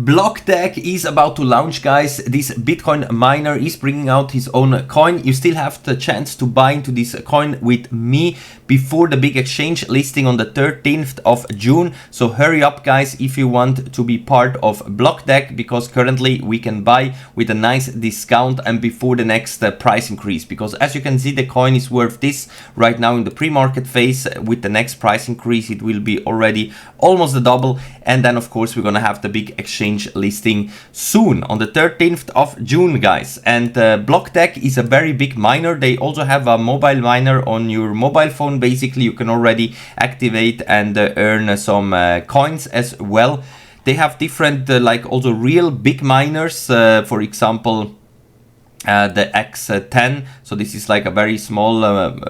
BlockDag is about to launch, guys. This Bitcoin miner is bringing out his own coin. You still have the chance to buy into this coin with me before the big exchange listing on the 13th of June. So hurry up, guys, if you want to be part of BlockDag, because currently we can buy with a nice discount and before the next price increase. Because as you can see, the coin is worth this right now in the pre-market phase. With the next price increase, it will be already almost the double. And then, of course, we're gonna have the big exchange listing soon on the 13th of June, guys. And BlockDag is a very big miner. They also have a mobile miner on your mobile phone. Basically, you can already activate and earn some coins as well. They have different like also real big miners, for example, the X10. So this is like a very small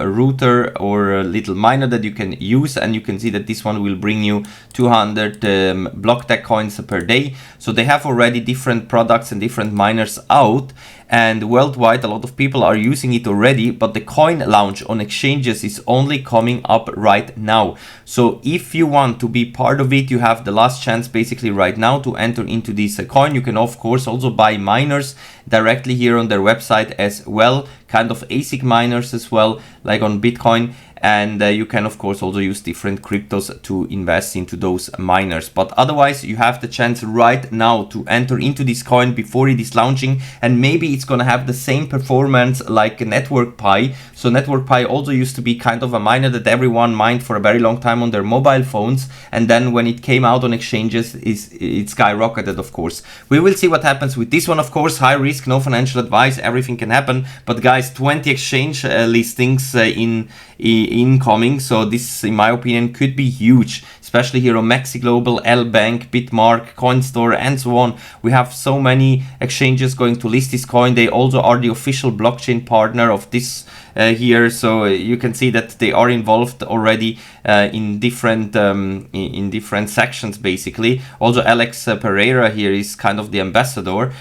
router or a little miner that you can use, and you can see that this one will bring you 200 BlockDag coins per day. So they have already different products and different miners out, and worldwide a lot of people are using it already, but the coin launch on exchanges is only coming up right now. So if you want to be part of it, you have the last chance basically right now to enter into this coin. You can of course also buy miners directly here on their website as well, kind of ASIC miners as well, like on Bitcoin. And you can of course also use different cryptos to invest into those miners. But otherwise, you have the chance right now to enter into this coin before it is launching, and maybe it's gonna have the same performance like Network Pi. So Network Pi also used to be kind of a miner that everyone mined for a very long time on their mobile phones, and then when it came out on exchanges, it skyrocketed, of course. We will see what happens with this one, of course. High risk, no financial advice, everything can happen. But guys, 20 exchange listings incoming, so this in my opinion could be huge, especially here on Maxi Global, L Bank, Bitmark, Coinstore, and so on. We have so many exchanges going to list this coin. They also are the official blockchain partner of this here, so you can see that they are involved already in different sections basically. Also Alex Pereira here is kind of the ambassador.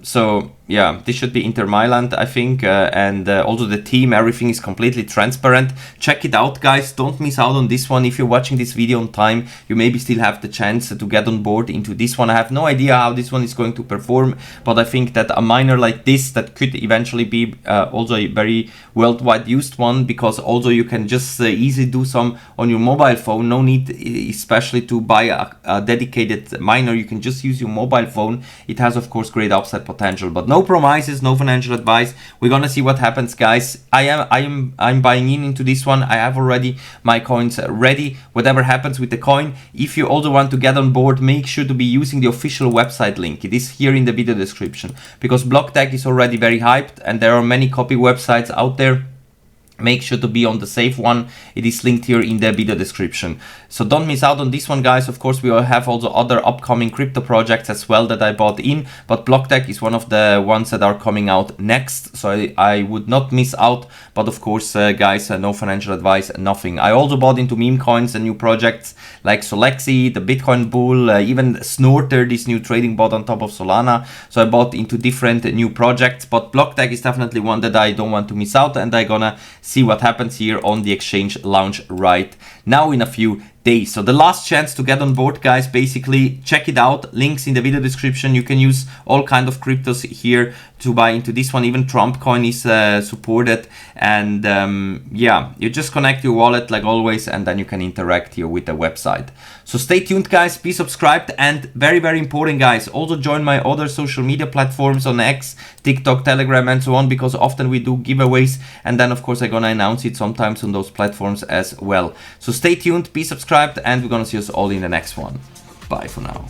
So yeah, this should be Inter Milan, I think, and also the team, everything is completely transparent. Check it out, guys. Don't miss out on this one. If you're watching this video on time, you maybe still have the chance to get on board into this one. I have no idea how this one is going to perform, but I think that a miner like this, that could eventually be also a very worldwide used one, because also you can just easily do some on your mobile phone. No need especially to buy a dedicated miner. You can just use your mobile phone. It has of course great upside potential, but no promises, no financial advice. We're gonna see what happens, guys. I'm buying into this one. I have already my coins ready. Whatever happens with the coin, if you also want to get on board, make sure to be using the official website link. It is here in the video description, because BlockDag is already very hyped and there are many copy websites out there. Make sure to be on the safe one. It is linked here in the video description. So don't miss out on this one, guys. Of course, we will have also other upcoming crypto projects as well that I bought in, but BlockDag is one of the ones that are coming out next. So I would not miss out. But of course, guys, no financial advice, nothing. I also bought into meme coins and new projects like Solexi, the Bitcoin Bull, even Snorter, this new trading bot on top of Solana. So I bought into different new projects, but BlockDag is definitely one that I don't want to miss out, and I'm gonna see what happens here on the exchange launch right now in a few days. So the last chance to get on board, guys, basically check it out. Links in the video description. You can use all kind of cryptos here to buy into this one. Even Trump coin is supported, and yeah, you just connect your wallet like always, and then you can interact here with the website. So stay tuned, guys, be subscribed, and very, very important, guys, also join my other social media platforms on X, TikTok, Telegram, and so on, because often we do giveaways, and then of course I'm gonna announce it sometimes on those platforms as well. So stay tuned, be subscribed, and we're gonna see us all in the next one. Bye for now.